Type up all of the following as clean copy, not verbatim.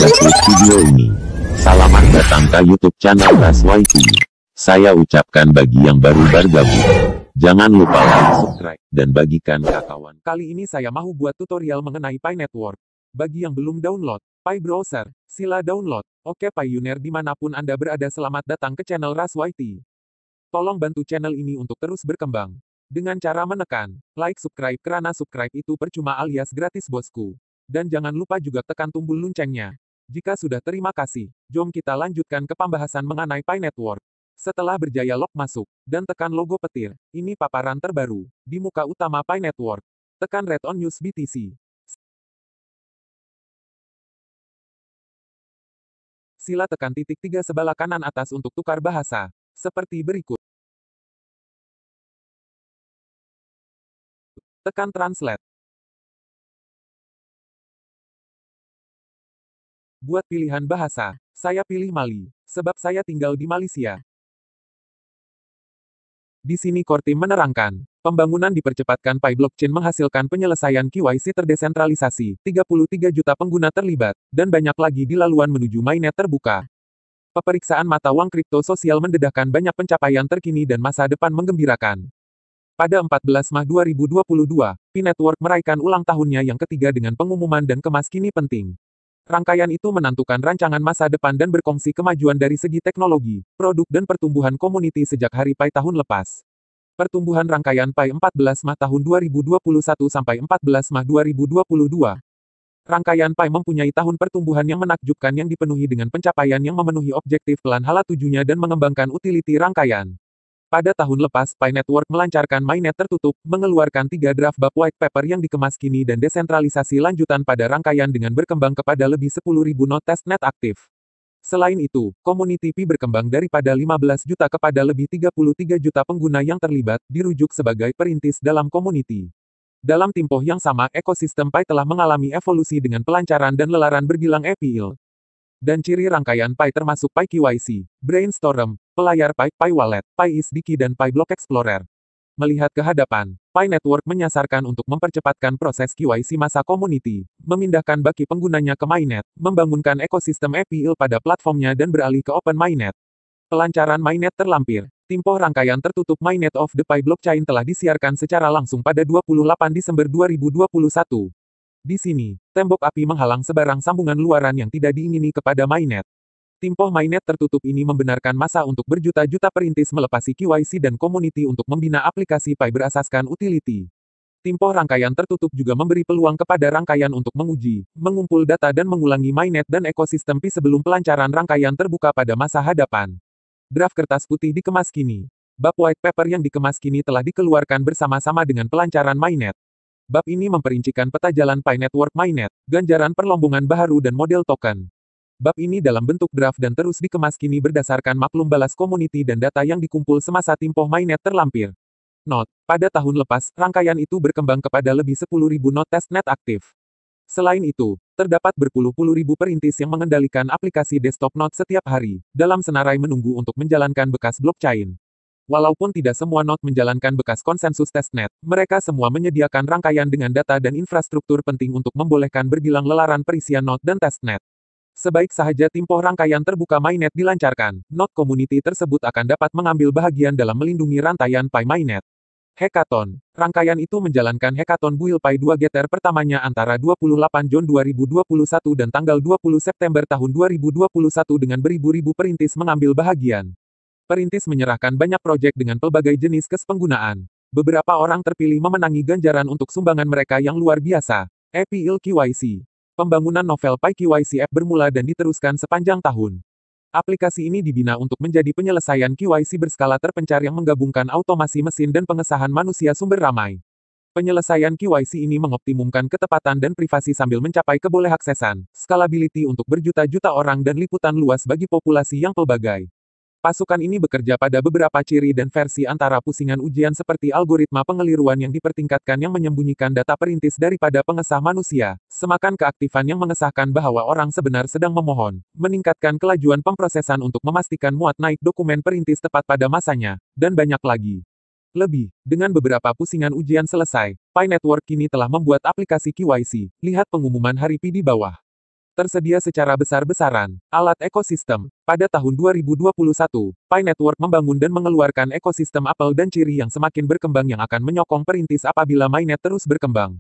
membantu video ini. Selamat datang ke YouTube channel RasYT. Saya ucapkan bagi yang baru bergabung, jangan lupa like, subscribe, dan bagikan ke kawan. Kali ini saya mau buat tutorial mengenai Pi Network. Bagi yang belum download Pi Browser, sila download. Oke Pi-user dimanapun Anda berada, selamat datang ke channel RasYT. Tolong bantu channel ini untuk terus berkembang dengan cara menekan like, subscribe, karena subscribe itu percuma alias gratis bosku. Dan jangan lupa juga tekan tombol loncengnya. Jika sudah, terima kasih. Jom kita lanjutkan ke pembahasan mengenai Pi Network. Setelah berjaya log masuk, dan tekan logo petir, ini paparan terbaru di muka utama Pi Network. Tekan Read on News BTC. Sila tekan titik 3 sebelah kanan atas untuk tukar bahasa, seperti berikut. Tekan Translate. Buat pilihan bahasa, saya pilih Mali, sebab saya tinggal di Malaysia. Di sini core team menerangkan, pembangunan dipercepatkan Pi blockchain menghasilkan penyelesaian KYC terdesentralisasi, 33 juta pengguna terlibat, dan banyak lagi di laluan menuju mainnet terbuka. Peperiksaan mata uang kripto sosial mendedahkan banyak pencapaian terkini dan masa depan menggembirakan. Pada 14 Mei 2022, Pi Network merayakan ulang tahunnya yang ketiga dengan pengumuman dan kemas kini penting. Rangkaian itu menentukan rancangan masa depan dan berkongsi kemajuan dari segi teknologi, produk dan pertumbuhan community sejak hari Pi tahun lepas. Pertumbuhan rangkaian Pi 14 Mei tahun 2021 sampai 14 Mei 2022. Rangkaian Pi mempunyai tahun pertumbuhan yang menakjubkan yang dipenuhi dengan pencapaian yang memenuhi objektif plan hala tujuannya dan mengembangkan utility rangkaian. Pada tahun lepas, Pi Network melancarkan mainnet tertutup, mengeluarkan 3 draft bab white paper yang dikemas kini dan desentralisasi lanjutan pada rangkaian dengan berkembang kepada lebih 10.000 node testnet aktif. Selain itu, community Pi berkembang daripada 15 juta kepada lebih 33 juta pengguna yang terlibat, dirujuk sebagai perintis dalam community. Dalam tempoh yang sama, ekosistem Pi telah mengalami evolusi dengan pelancaran dan lelaran berbilang EPIL. Dan ciri rangkaian Pi termasuk Pi KYC, Brainstorm, Pelayar Pi, Pi Wallet, Pi ISDK dan Pi Block Explorer. Melihat ke hadapan, Pi Network menyasarkan untuk mempercepatkan proses KYC masa community, memindahkan baki penggunanya ke mainnet, membangunkan ekosistem EPIL pada platformnya dan beralih ke open mainnet. Pelancaran mainnet terlampir. Tempoh rangkaian tertutup Mainnet of the Pi Blockchain telah disiarkan secara langsung pada 28 Desember 2021. Di sini, tembok api menghalang sebarang sambungan luaran yang tidak diingini kepada mainnet. Tempoh mainnet tertutup ini membenarkan masa untuk berjuta-juta perintis melepasi KYC dan community untuk membina aplikasi Pi berasaskan utility. Tempoh rangkaian tertutup juga memberi peluang kepada rangkaian untuk menguji, mengumpul data dan mengulangi mainnet dan ekosistem Pi sebelum pelancaran rangkaian terbuka pada masa hadapan. Draft kertas putih dikemas kini. Bab white paper yang dikemas kini telah dikeluarkan bersama-sama dengan pelancaran mainnet. Bab ini memperincikan peta jalan Pi Network mainnet, ganjaran perlombongan baharu dan model token. Bab ini dalam bentuk draft dan terus dikemas kini berdasarkan maklum balas community dan data yang dikumpul semasa tempoh mainnet terlampir. Note, pada tahun lepas, rangkaian itu berkembang kepada lebih 10.000 node testnet aktif. Selain itu, terdapat berpuluh-puluh ribu perintis yang mengendalikan aplikasi desktop node setiap hari, dalam senarai menunggu untuk menjalankan bekas blockchain. Walaupun tidak semua node menjalankan bekas konsensus testnet, mereka semua menyediakan rangkaian dengan data dan infrastruktur penting untuk membolehkan berbilang lelaran perisian node dan testnet. Sebaik sahaja tempoh rangkaian terbuka mainnet dilancarkan, node community tersebut akan dapat mengambil bahagian dalam melindungi rantaian Pi mainnet. Hackathon. Rangkaian itu menjalankan Hackathon Build Pi 2 Gether pertamanya antara 28 Jun 2021 dan tanggal 20 September tahun 2021 dengan beribu-ribu perintis mengambil bahagian. Perintis menyerahkan banyak proyek dengan pelbagai jenis kes penggunaan. Beberapa orang terpilih memenangi ganjaran untuk sumbangan mereka yang luar biasa. EPIL KYC. Pembangunan novel Pi KYC app bermula dan diteruskan sepanjang tahun. Aplikasi ini dibina untuk menjadi penyelesaian KYC berskala terpencar yang menggabungkan automasi mesin dan pengesahan manusia sumber ramai. Penyelesaian KYC ini mengoptimumkan ketepatan dan privasi sambil mencapai kebolehaksesan, scalability untuk berjuta-juta orang dan liputan luas bagi populasi yang pelbagai. Pasukan ini bekerja pada beberapa ciri dan versi antara pusingan ujian seperti algoritma pengeliruan yang dipertingkatkan yang menyembunyikan data perintis daripada pengesah manusia, semakan keaktifan yang mengesahkan bahwa orang sebenar sedang memohon, meningkatkan kelajuan pemrosesan untuk memastikan muat naik dokumen perintis tepat pada masanya, dan banyak lagi. Lebih, dengan beberapa pusingan ujian selesai, Pi Network kini telah membuat aplikasi KYC, lihat pengumuman hari Pi di bawah. Tersedia secara besar-besaran. Alat ekosistem. Pada tahun 2021, Pi Network membangun dan mengeluarkan ekosistem apel dan ciri yang semakin berkembang yang akan menyokong perintis apabila mainnet terus berkembang.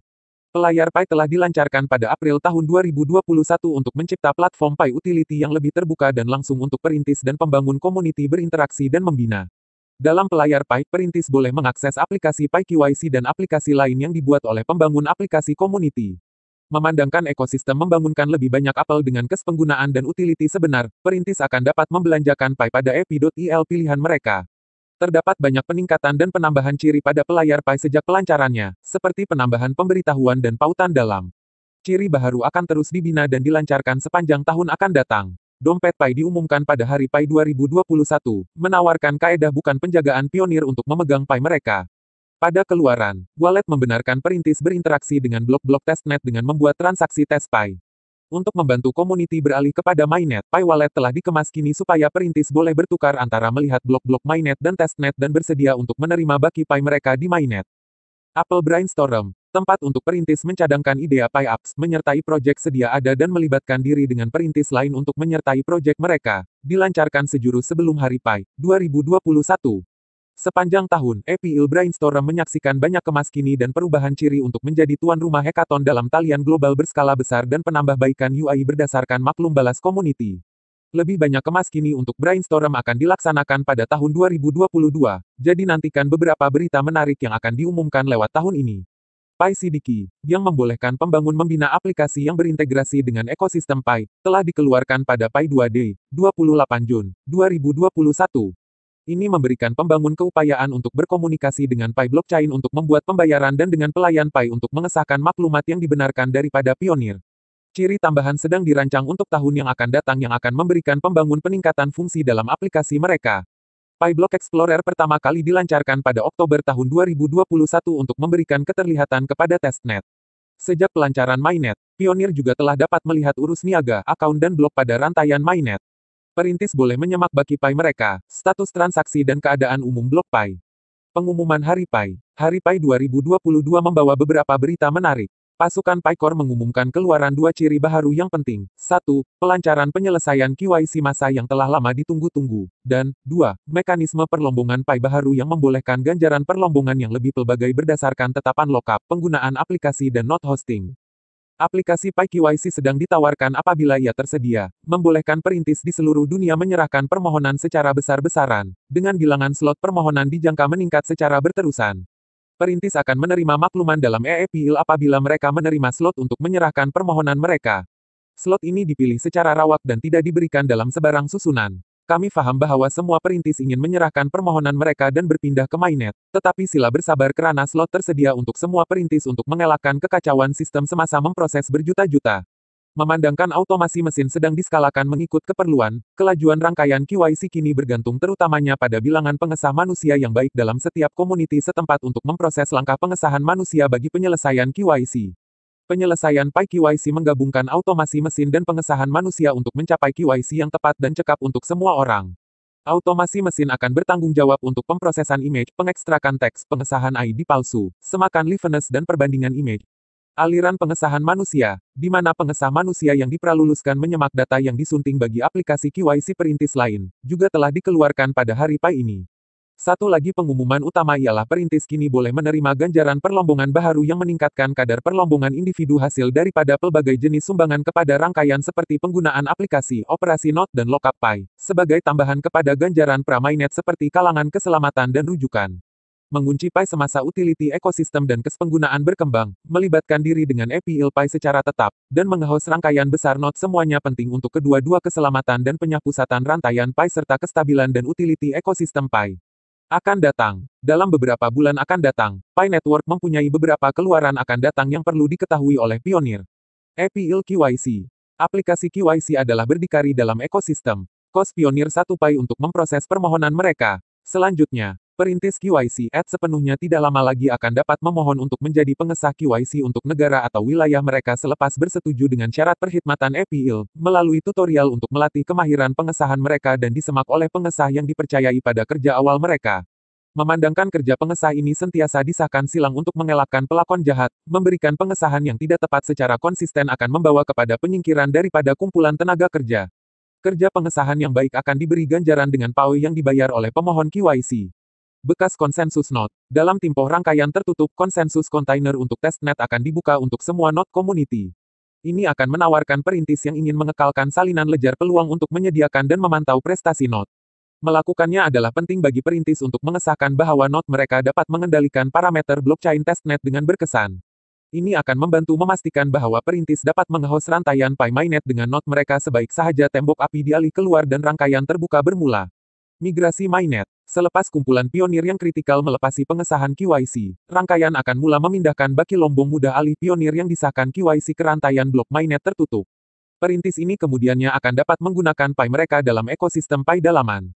Pelayar Pi telah dilancarkan pada April tahun 2021 untuk mencipta platform Pi Utility yang lebih terbuka dan langsung untuk perintis dan pembangun komuniti berinteraksi dan membina. Dalam pelayar Pi, perintis boleh mengakses aplikasi Pi KYC dan aplikasi lain yang dibuat oleh pembangun aplikasi komuniti. Memandangkan ekosistem membangunkan lebih banyak apel dengan penggunaan dan utility sebenar, perintis akan dapat membelanjakan Pi pada epi.il pilihan mereka. Terdapat banyak peningkatan dan penambahan ciri pada pelayar Pi sejak pelancarannya, seperti penambahan pemberitahuan dan pautan dalam. Ciri baru akan terus dibina dan dilancarkan sepanjang tahun akan datang. Dompet Pi diumumkan pada hari Pi 2021, menawarkan kaedah bukan penjagaan pionir untuk memegang Pi mereka. Pada keluaran, wallet membenarkan perintis berinteraksi dengan blok-blok testnet dengan membuat transaksi tes Pi. Untuk membantu komuniti beralih kepada mainnet, Pi Wallet telah dikemas kini supaya perintis boleh bertukar antara melihat blok-blok mainnet dan testnet dan bersedia untuk menerima baki Pi mereka di mainnet. Apple Brainstorm, tempat untuk perintis mencadangkan ide Pi Apps, menyertai proyek sedia ada dan melibatkan diri dengan perintis lain untuk menyertai proyek mereka, dilancarkan sejurus sebelum Hari Pi 2021. Sepanjang tahun, Apple Brainstorm menyaksikan banyak kemas kini dan perubahan ciri untuk menjadi tuan rumah hackathon dalam talian global berskala besar dan penambahbaikan UI berdasarkan maklum balas community. Lebih banyak kemas kini untuk Brainstorm akan dilaksanakan pada tahun 2022, jadi nantikan beberapa berita menarik yang akan diumumkan lewat tahun ini. Pi CDK, yang membolehkan pembangun membina aplikasi yang berintegrasi dengan ekosistem Pi, telah dikeluarkan pada Pi 2D, 28 Jun 2021. Ini memberikan pembangun keupayaan untuk berkomunikasi dengan Pi blockchain untuk membuat pembayaran dan dengan pelayan Pi untuk mengesahkan maklumat yang dibenarkan daripada pionir. Ciri tambahan sedang dirancang untuk tahun yang akan datang yang akan memberikan pembangun peningkatan fungsi dalam aplikasi mereka. Pi Block Explorer pertama kali dilancarkan pada Oktober tahun 2021 untuk memberikan keterlihatan kepada testnet. Sejak pelancaran mainnet, pionir juga telah dapat melihat urus niaga, akaun dan blok pada rantaian mainnet. Perintis boleh menyemak baki Pi mereka, status transaksi dan keadaan umum blok Pi. Pengumuman Hari Pi. Hari Pi 2022 membawa beberapa berita menarik. Pasukan Pi Core mengumumkan keluaran dua ciri baru yang penting. 1. Pelancaran penyelesaian KYC masa yang telah lama ditunggu-tunggu. Dan, 2. Mekanisme perlombongan Pi baru yang membolehkan ganjaran perlombongan yang lebih pelbagai berdasarkan tetapan lokap, penggunaan aplikasi dan node hosting. Aplikasi Pi KYC sedang ditawarkan apabila ia tersedia, membolehkan perintis di seluruh dunia menyerahkan permohonan secara besar-besaran, dengan bilangan slot permohonan dijangka meningkat secara berterusan. Perintis akan menerima makluman dalam EEPIL apabila mereka menerima slot untuk menyerahkan permohonan mereka. Slot ini dipilih secara rawak dan tidak diberikan dalam sebarang susunan. Kami paham bahwa semua perintis ingin menyerahkan permohonan mereka dan berpindah ke mainnet, tetapi sila bersabar karena slot tersedia untuk semua perintis untuk mengelakkan kekacauan sistem semasa memproses berjuta-juta. Memandangkan automasi mesin sedang diskalakan mengikut keperluan, kelajuan rangkaian KYC kini bergantung terutamanya pada bilangan pengesah manusia yang baik dalam setiap komuniti setempat untuk memproses langkah pengesahan manusia bagi penyelesaian KYC. Penyelesaian Pi KYC menggabungkan automasi mesin dan pengesahan manusia untuk mencapai KYC yang tepat dan cekap untuk semua orang. Automasi mesin akan bertanggung jawab untuk pemrosesan image, pengekstrakan teks, pengesahan ID palsu, semakan liveness dan perbandingan image. Aliran pengesahan manusia, di mana pengesah manusia yang dipraluluskan menyemak data yang disunting bagi aplikasi KYC perintis lain, juga telah dikeluarkan pada Hari Pi ini. Satu lagi pengumuman utama ialah perintis kini boleh menerima ganjaran perlombongan baru yang meningkatkan kadar perlombongan individu hasil daripada pelbagai jenis sumbangan kepada rangkaian seperti penggunaan aplikasi, operasi node dan lookup Pi, sebagai tambahan kepada ganjaran pra-mainnet seperti kalangan keselamatan dan rujukan. Mengunci Pi semasa utility ekosistem dan penggunaan berkembang, melibatkan diri dengan EPL Pi secara tetap, dan menghost rangkaian besar node semuanya penting untuk kedua-dua keselamatan dan penyapusatan rantaian Pi serta kestabilan dan utility ekosistem Pi. Akan datang. Dalam beberapa bulan akan datang, Pi Network mempunyai beberapa keluaran akan datang yang perlu diketahui oleh pionir. EPL KYC. Aplikasi KYC adalah berdikari dalam ekosistem. Kos pionir 1 Pi untuk memproses permohonan mereka. Selanjutnya, perintis KYC sepenuhnya tidak lama lagi akan dapat memohon untuk menjadi pengesah KYC untuk negara atau wilayah mereka selepas bersetuju dengan syarat perkhidmatan EPL, melalui tutorial untuk melatih kemahiran pengesahan mereka dan disemak oleh pengesah yang dipercayai pada kerja awal mereka. Memandangkan kerja pengesah ini sentiasa disahkan silang untuk mengelakkan pelakon jahat, memberikan pengesahan yang tidak tepat secara konsisten akan membawa kepada penyingkiran daripada kumpulan tenaga kerja. Kerja pengesahan yang baik akan diberi ganjaran dengan pawai yang dibayar oleh pemohon KYC. Bekas konsensus node. Dalam tempoh rangkaian tertutup, konsensus kontainer untuk testnet akan dibuka untuk semua node community. Ini akan menawarkan perintis yang ingin mengekalkan salinan ledger peluang untuk menyediakan dan memantau prestasi node. Melakukannya adalah penting bagi perintis untuk mengesahkan bahwa node mereka dapat mengendalikan parameter blockchain testnet dengan berkesan. Ini akan membantu memastikan bahwa perintis dapat menge-host rantaian Pi mainnet dengan node mereka sebaik sahaja tembok api dialih keluar dan rangkaian terbuka bermula. Migrasi mainnet. Selepas kumpulan pionir yang kritikal melepasi pengesahan KYC, rangkaian akan mula memindahkan baki lombong mudah alih pionir yang disahkan KYC ke rantaian blok mainnet tertutup. Perintis ini kemudiannya akan dapat menggunakan Pi mereka dalam ekosistem Pi dalaman.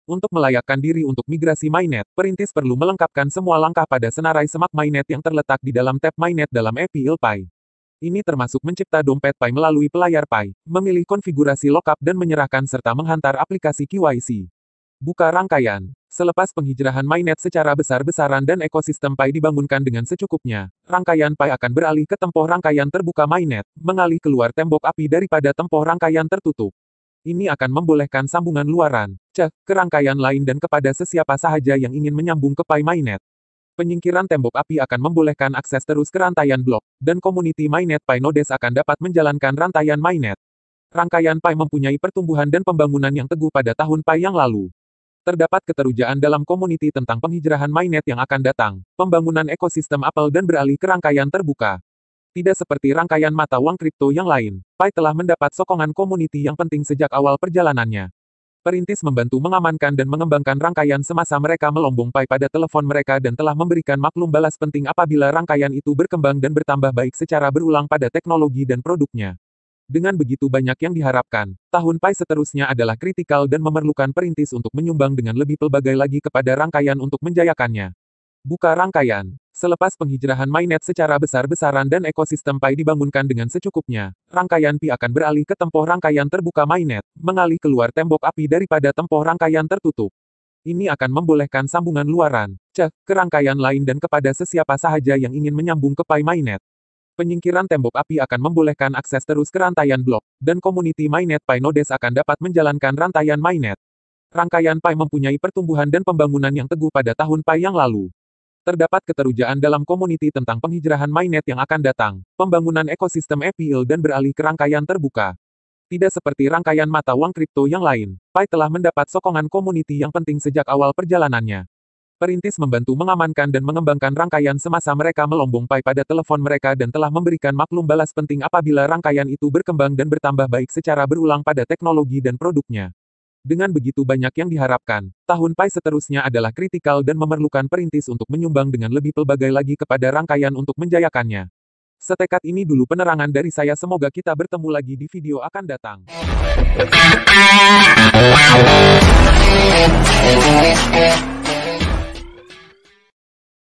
Untuk melayakkan diri untuk migrasi mainnet, perintis perlu melengkapkan semua langkah pada senarai semak mainnet yang terletak di dalam tab mainnet dalam API Pi. Ini termasuk mencipta dompet Pi melalui pelayar Pi, memilih konfigurasi lockup dan menyerahkan serta menghantar aplikasi KYC. Buka rangkaian. Selepas penghijrahan mainnet secara besar-besaran dan ekosistem Pi dibangunkan dengan secukupnya, rangkaian Pi akan beralih ke tempoh rangkaian terbuka mainnet, mengalih keluar tembok api daripada tempoh rangkaian tertutup. Ini akan membolehkan sambungan luaran, ke rangkaian lain dan kepada sesiapa sahaja yang ingin menyambung ke Pi mainnet. Penyingkiran tembok api akan membolehkan akses terus ke rantaian blok, dan community mainnet Pi nodes akan dapat menjalankan rantaian mainnet. Rangkaian Pi mempunyai pertumbuhan dan pembangunan yang teguh pada tahun Pi yang lalu. Terdapat keterujaan dalam komuniti tentang penghijrahan mainnet yang akan datang, pembangunan ekosistem Apple dan beralih ke rangkaian terbuka. Tidak seperti rangkaian mata uang kripto yang lain, Pi telah mendapat sokongan komuniti yang penting sejak awal perjalanannya. Perintis membantu mengamankan dan mengembangkan rangkaian semasa mereka melombong Pi pada telepon mereka dan telah memberikan maklum balas penting apabila rangkaian itu berkembang dan bertambah baik secara berulang pada teknologi dan produknya. Dengan begitu banyak yang diharapkan, tahun Pi seterusnya adalah kritikal dan memerlukan perintis untuk menyumbang dengan lebih pelbagai lagi kepada rangkaian untuk menjayakannya. Buka rangkaian. Selepas penghijrahan mainnet secara besar-besaran dan ekosistem Pi dibangunkan dengan secukupnya, rangkaian Pi akan beralih ke tempoh rangkaian terbuka mainnet, mengalih keluar tembok api daripada tempoh rangkaian tertutup. Ini akan membolehkan sambungan luaran, ke rangkaian lain dan kepada sesiapa sahaja yang ingin menyambung ke Pi mainnet. Penyingkiran tembok api akan membolehkan akses terus ke rantaian blok, dan community mainnet Pi nodes akan dapat menjalankan rantaian mainnet. Rangkaian Pi mempunyai pertumbuhan dan pembangunan yang teguh pada tahun Pi yang lalu. Terdapat keterujaan dalam komuniti tentang penghijrahan mainnet yang akan datang, pembangunan ekosistem API dan beralih ke rangkaian terbuka. Tidak seperti rangkaian mata uang kripto yang lain, Pi telah mendapat sokongan komuniti yang penting sejak awal perjalanannya. Perintis membantu mengamankan dan mengembangkan rangkaian semasa mereka melombong Pi pada telepon mereka dan telah memberikan maklum balas penting apabila rangkaian itu berkembang dan bertambah baik secara berulang pada teknologi dan produknya. Dengan begitu banyak yang diharapkan, tahun Pi seterusnya adalah kritikal dan memerlukan perintis untuk menyumbang dengan lebih pelbagai lagi kepada rangkaian untuk menjayakannya. Setekat ini dulu penerangan dari saya, semoga kita bertemu lagi di video akan datang.